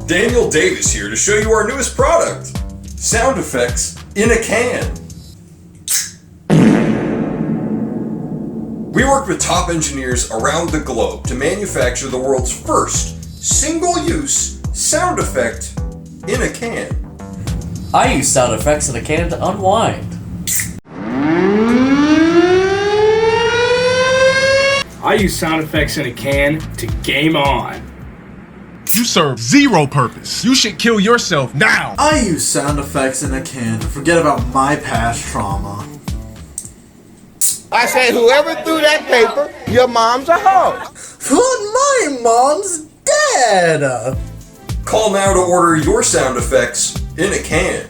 Daniel Davis here to show you our newest product, sound effects in a can. We work with top engineers around the globe to manufacture the world's first single-use sound effect in a can. I use sound effects in a can to unwind. I use sound effects in a can to game on. You serve zero purpose. You should kill yourself now. I use sound effects in a can to forget about my past trauma. I say whoever threw that paper, your mom's a hoe. But my mom's dead! Call now to order your sound effects in a can.